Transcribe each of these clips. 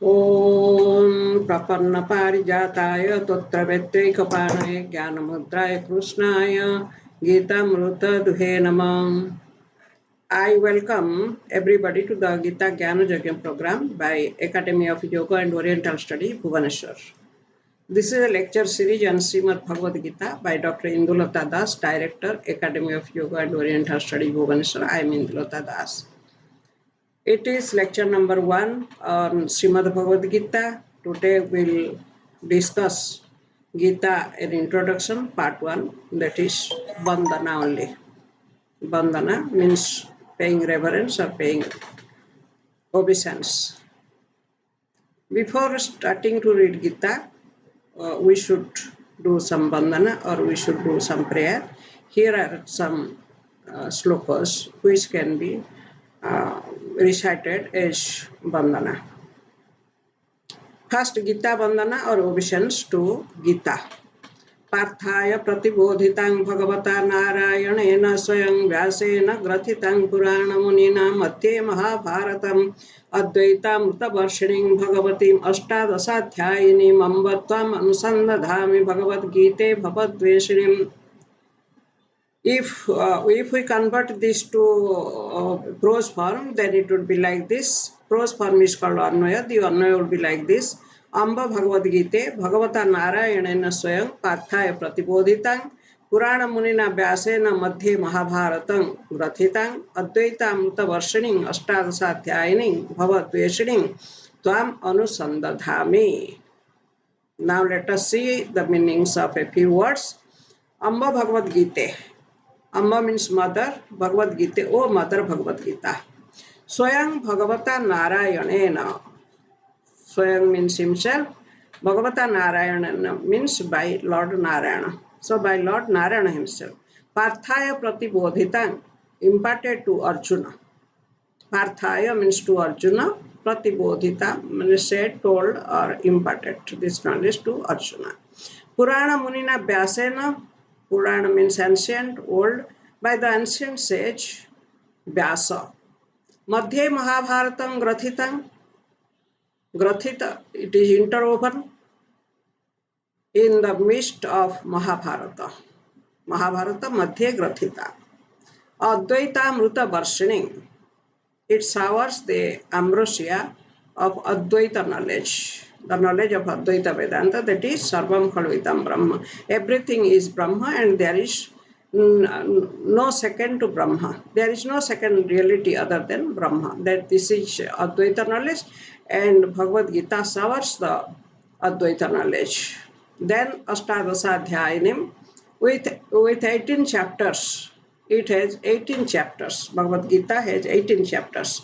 ॐ प्रपन्नपारिजाताय तोत्रवेत्रैकपाणये ज्ञानमुद्राय कृष्णाय गीतामृतदुहे नमः. I welcome everybody to the Gita Jnana Yajna program by Academy of Yoga and Oriental Study, Bhubaneswar. This is a lecture series on Srimad Bhagavadgita by Dr. Indulata Das, Director, Academy of Yoga and Oriental Study, Bhubaneswar. I am Indulata Das. It is lecture number 1 on Srimad Bhagavadgita. Today we'll discuss Gita in introduction, part 1, that is Vandana only. Vandana means paying reverence or paying obeisance. Before starting to read Gita, we should do some Vandana or we should do some prayer. Here are some slokas which can be recited as Vandana. First, Gita Vandana or obeisance to Gita. पार्थाय प्रतिबोधितां भगवता नारायणेन स्वयं व्यासेन ग्रथितां पुराणमुनिना मध्ये महाभारतम् अद्वैतामृतवर्षिणीं भगवतीम् अष्टादशाध्यायिनीम् अम्ब त्वाम् अनुसन्धामि भगवद्गीते भवद्वेषिणीम्. If we convert this to prose form, then it would be like this. Prose form is called Annaya. The Annaya would be like this. Amba Bhagavadgite Bhagavata Narayanena Swayam Parthaya Pratibodhitang Purana Munina Vyasena Madhye Mahabharatam Grathitang Advaita Amrita Varshining Ashtadasatyayining Bhavadveshining Tvam Anusandadhami. Now let us see the meanings of a few words. Amba Bhagavadgite. Amma means mother, Bhagavad Gita, O mother Bhagavad Gita. Swayam Bhagavata Narayanena. Swayam means himself. Bhagavata Narayanena means by Lord Narayana. So by Lord Narayana himself. Parthaya Pratibodhitang, imparted to Arjuna. Parthaya means to Arjuna. Pratibodhita means said, told or imparted this knowledge to Arjuna. Purana Munina Vyasena. Purana means ancient, old, by the ancient sage Vyasa. Madhye Mahabharatam Grathitam. Grathita, it is interwoven in the midst of Mahabharata. Mahabharata Madhye Grathita. Advaita Amrita Varshining. It showers the ambrosia of Advaita knowledge. The knowledge of Advaita Vedanta, that is Sarvam Khalvitam Brahma. Everything is Brahma and there is no second to Brahma. There is no second reality other than Brahma. That this is Advaita knowledge and Bhagavad Gita showers the Advaita knowledge. Then Ashtadasadhyayinim with 18 chapters. It has 18 chapters. Bhagavad Gita has 18 chapters.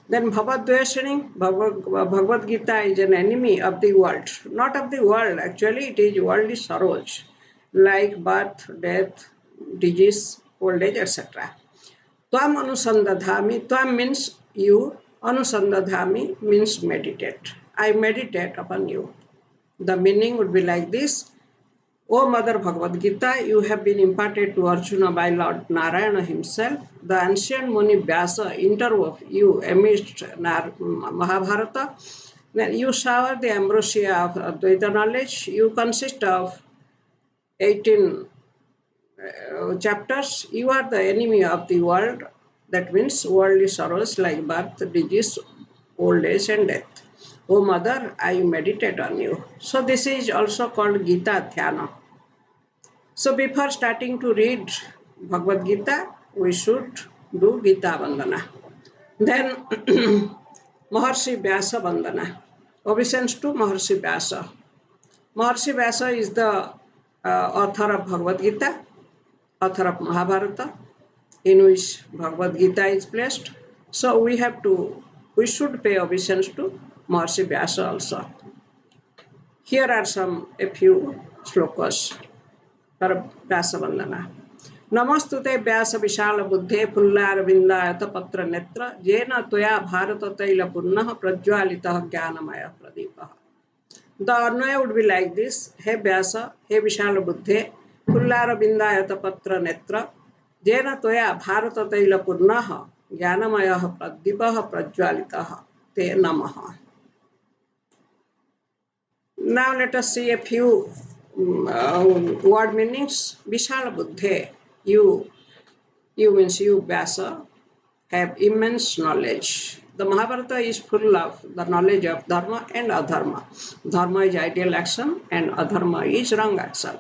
Then Bhavadveshining, Bhagavad Gita is an enemy of the world. Not of the world, actually it is worldly sorrows like birth, death, disease, old age, etc. Tvam anusandadhami, Tvam means you, anusandadhami means meditate. I meditate upon you. The meaning would be like this. O Mother Bhagavad Gita, you have been imparted to Arjuna by Lord Narayana himself. The ancient Muni Vyasa interwove you amidst Mahabharata. Then you shower the ambrosia of Advaita knowledge. You consist of 18 chapters. You are the enemy of the world. That means worldly sorrows like birth, disease, old age and death. O Mother, I meditate on you. So this is also called Gita Dhyana. So before starting to read Bhagavad Gita, we should do Gita Vandana. Then Maharsi Vyasa Vandana. Obeisance to Maharsi Vyasa. Maharsi Vyasa is the author of Bhagavad Gita, author of Mahabharata, in which Bhagavad Gita is placed. So we should pay obeisance to Maharsi Vyasa also. Here are a few slokas. Vyasa Vandana. Namastute Vyasa Vishala Buddhe Pullar Vindayata Patra Netra Jena Toya Bharata Taila Punnaha Prajwalita Jnanamaya Pradipaha. The Annaya would be like this. He Vyasa, he Vishala Buddhe Pullar Vindayata Patra Netra Jena Toya Bharata Taila Punnaha Jnanamaya Pradipaha Prajwalita Te Namaha. Now let us see a few word meanings. Vishala Buddhe, you means you, Vyasa, have immense knowledge. The Mahabharata is full of the knowledge of dharma and adharma. Dharma is ideal action and adharma is wrong action.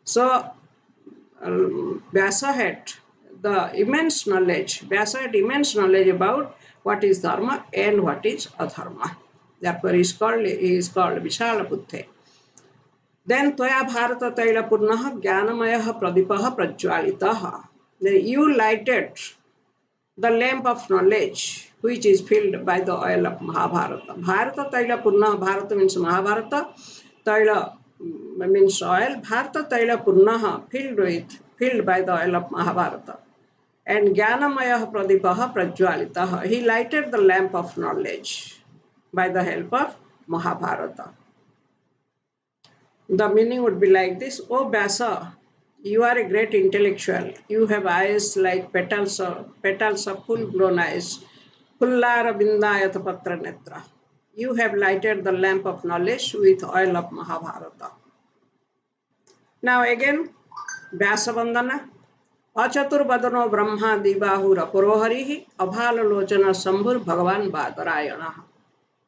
So Vyasa had the immense knowledge. Vyasa had immense knowledge about what is dharma and what is adharma. Therefore, he is called Vishala Buddhe. Then Toya Bharata Taila Purnaha Jnanamayah Pradipaha Prajwalitaha. Then you lighted the lamp of knowledge which is filled by the oil of Mahabharata. Bharata Taila Purnaha, Bharata means Mahabharata, Taila means oil, Bharata Taila Purnaha filled by the oil of Mahabharata. And Jnanamayah Pradipaha Prajwalitaha. He lighted the lamp of knowledge by the help of Mahabharata. The meaning would be like this: O Vyasa, you are a great intellectual. You have eyes like petals of full-blown eyes. Pullara Bindayata Patra Netra. You have lighted the lamp of knowledge with oil of Mahabharata. Now again, Vyasa Vandana. Achatur Badano Brahma Dibahura Puroharihi Abhala Lochana Sambhur Bhagavan Badarayana.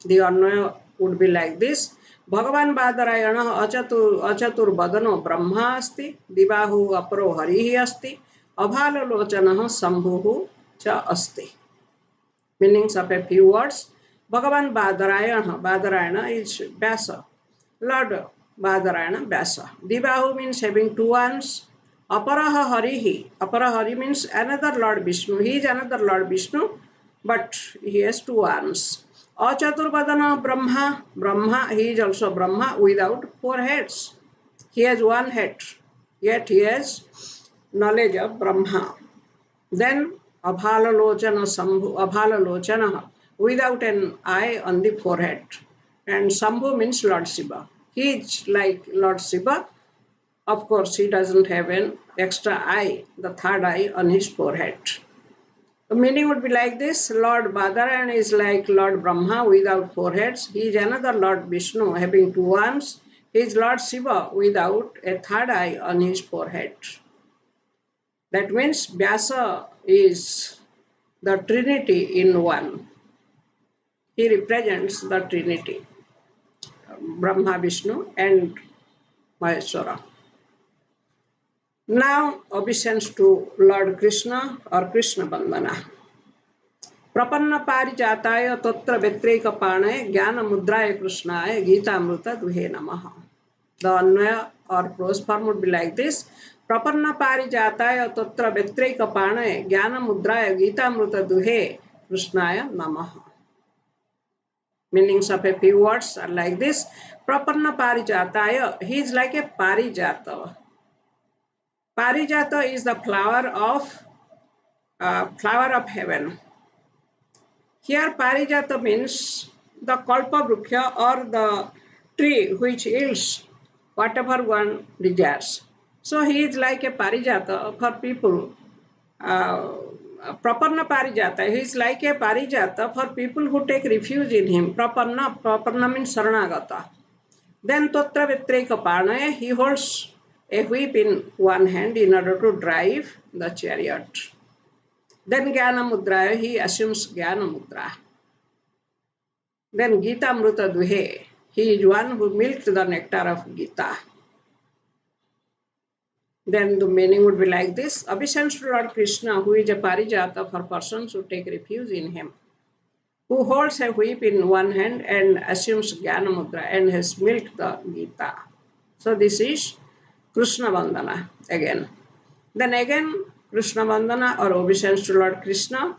The Anvaya would be like this: Bhagavan Badarayana Achatur Badano Brahma Asti, Dibahu Aparo Harihi Asti, Abhala Lochana Sambhuhu Cha Asti. Meanings of a few words. Bhagavan Badarayana is Vyasa. Lord Badarayana, Vyasa. Dibahu means having two arms. Aparaha Hari means another Lord Vishnu. He is another Lord Vishnu, but he has two arms. Achaturvadana Brahma, he is also Brahma without four heads. He has one head, yet he has knowledge of Brahma. Then Abhalalochana Sambhu, Abhalalochana, without an eye on the forehead. And Sambhu means Lord Shiva. He is like Lord Shiva. Of course, he doesn't have an extra eye, the third eye on his forehead. The meaning would be like this: Lord Badarayana is like Lord Brahma without four heads. He is another Lord Vishnu having two arms. He is Lord Shiva without a third eye on his forehead. That means Vyasa is the Trinity in one. He represents the Trinity, Brahma, Vishnu and Maheshwara. Now, obeisance to Lord Krishna or Krishna Vandana. Prapanna parijataya tatra vetreka panaya jnana mudraya krishnaya Gita amruta duhe namaha. The Anvaya or prose form would be like this: Prapanna parijataya tatra vetreka panaya jnana mudraya Gita amruta duhe krishnaya namaha. Meanings of a few words are like this: Prapanna parijataya, he is like a parijata. Parijata is the flower of heaven. Here Parijata means the Kalpa Vruksha or the tree which yields whatever one desires. So he is like a Parijata for people. Prapanna Parijata, he is like a Parijata for people who take refuge in him. Prapanna means Saranagata. Then Totra Vitreka Panaya, he holds a whip in one hand in order to drive the chariot. Then Jnana Mudraya, he assumes Jnana Mudra. Then Gita Amruta Duhe, he is one who milked the nectar of Gita. Then the meaning would be like this: Obeisance to Lord Krishna, who is a Parijata for persons who take refuge in him, who holds a whip in one hand and assumes Jnana Mudra and has milked the Gita. So this is Krishna Vandana again. Then again, Krishna Vandana or obeisance to Lord Krishna.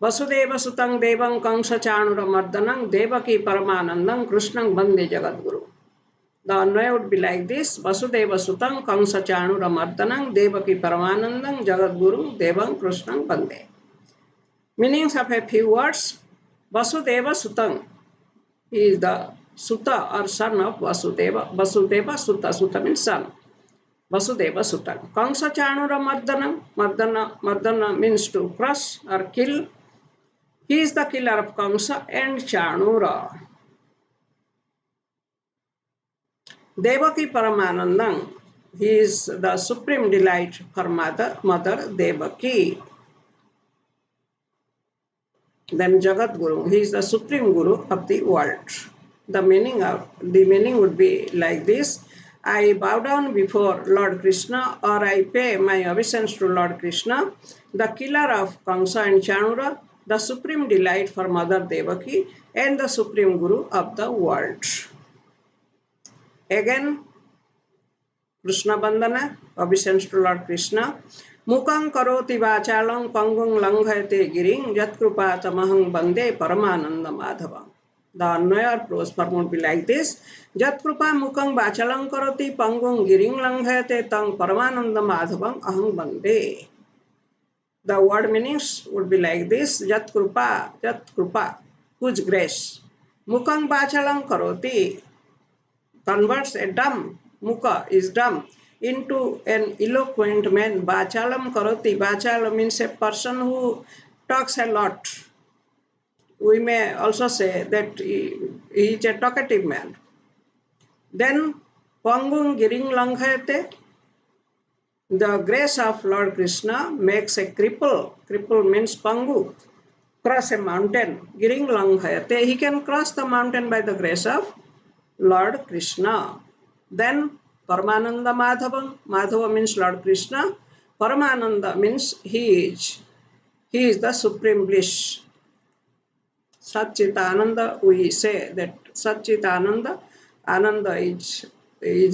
Vasudeva Sutang Devam Kamsa Chanura Mardanang Devaki Paramanandam Krishnang Bande Jagadguru. The Anvaya would be like this: Vasudeva Sutang Kamsa Chanura Mardanang Devaki Paramanandam Jagadguru Devam Krishnang Bande. Meanings of a few words: Vasudeva Sutang, he is the Suta or son of Vasudeva. Vasudeva Suta, Suta means son. Vasudeva Suta. Kamsa Chanura Mardana means to crush or kill. He is the killer of Kamsa and Chanura. Devaki Paramanandam, he is the supreme delight for mother Devaki. Then Jagat Guru, he is the supreme guru of the world. The meaning would be like this: I bow down before Lord Krishna, or I pay my obeisance to Lord Krishna, the killer of Kamsa and Chanura, the supreme delight for Mother Devaki, and the supreme guru of the world. Again, Krishna Vandana, obeisance to Lord Krishna. Mukang karoti vachalam pangung langhayate giring yatkrupa tamahang bande paramananda madhavam. The Anvaya prose form would be like this: Jatkrupa mukang vachalam karoti pangung giring langhayate tang paramananda madhavam ahang bande. The word meanings would be like this: Jatkrupa, whose grace. Mukang vachalam karoti converts a dumb, mukha is dumb, into an eloquent man. Vachalam karoti. Vachalam means a person who talks a lot. We may also say that he is a talkative man. Then Pangung Giring Langhayate, the grace of Lord Krishna makes a cripple. Cripple means Pangu. Cross a mountain. Giring Langhayate, he can cross the mountain by the grace of Lord Krishna. Then Paramananda Madhavam. Madhava means Lord Krishna. Paramananda means he is the supreme bliss. Satchitananda, we say that Satchitananda, Ananda is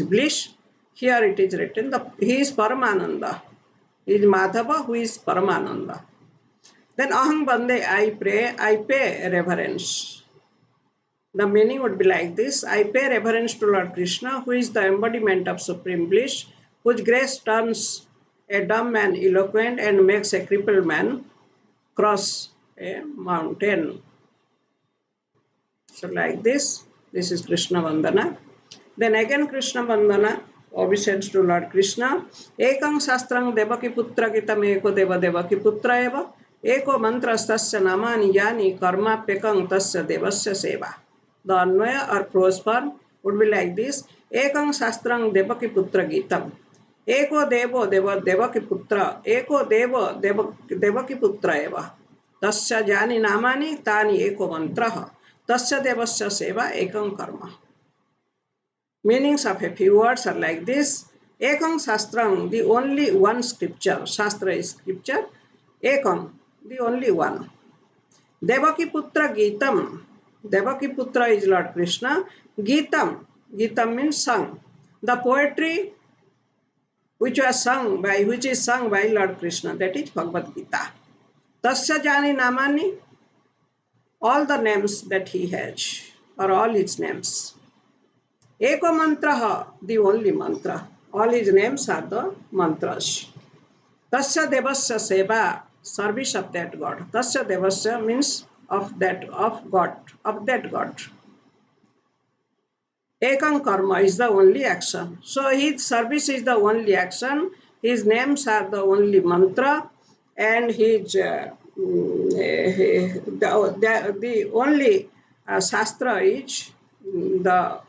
bliss. Here it is written, he is Paramananda. He is Madhava, who is Paramananda. Then Aham Bande, I pray, I pay reverence. The meaning would be like this: I pay reverence to Lord Krishna, who is the embodiment of supreme bliss, whose grace turns a dumb man eloquent and makes a crippled man cross a mountain. So like this is Krishna Vandana. Then again Krishna Vandana, obeisance to Lord Krishna. Ekang Sastrang Devaki Putra Gitam Eko Deva Devaki Putra Eva. Eko Mantrastasya Namani Yani Karma Pekang Tasya Devasya Seva. The Anvaya or prose form would be like this: Ekang Sastrang Devaki Putra Gitam. Eko Devo Devaki Putra. Eko Devo Devaki Putra Eva. Tasya Jani Namani Tani Eko Mantraha. Tasya Devasya Seva Ekam Karma. Meanings of a few words are like this: Ekam Sastrang, the only one scripture. Shastra is scripture. Ekam, the only one. Devaki Putra Gitam. Devaki Putra is Lord Krishna. Gitam. Gitam means sung. The poetry which is sung by Lord Krishna, that is Bhagavadgita. Tasya Jani Namani, all the names that he has, or all his names. Eko Mantraha, the only mantra. All his names are the mantras. Tasya Devasya Seva, service of that God. Tasya Devasya means of God. Ekam Karma is the only action. So his service is the only action. His names are the only mantra, and his the only Shastra is the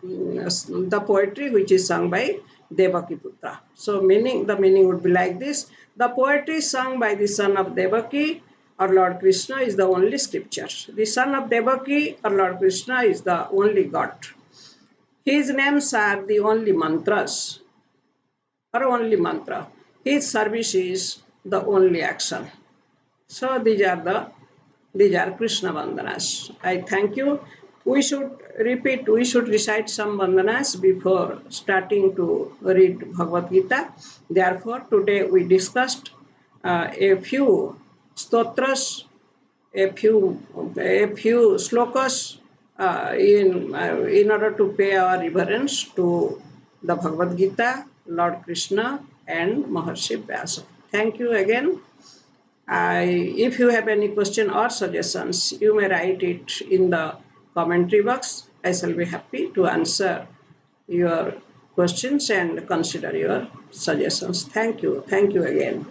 poetry which is sung by Devaki Putra. So the meaning would be like this: the poetry sung by the son of Devaki or Lord Krishna is the only scripture. The son of Devaki or Lord Krishna is the only God. His names are the only mantras or only mantra. His service is the only action. So these are Krishna Vandanas. I thank you. We should recite some Vandanas before starting to read Bhagavad Gita. Therefore, today we discussed a few stotras, a few slokas in order to pay our reverence to the Bhagavad Gita, Lord Krishna, and Maharsi Vyasa. Thank you again. If you have any question or suggestions, you may write it in the commentary box. I shall be happy to answer your questions and consider your suggestions. Thank you. Thank you again.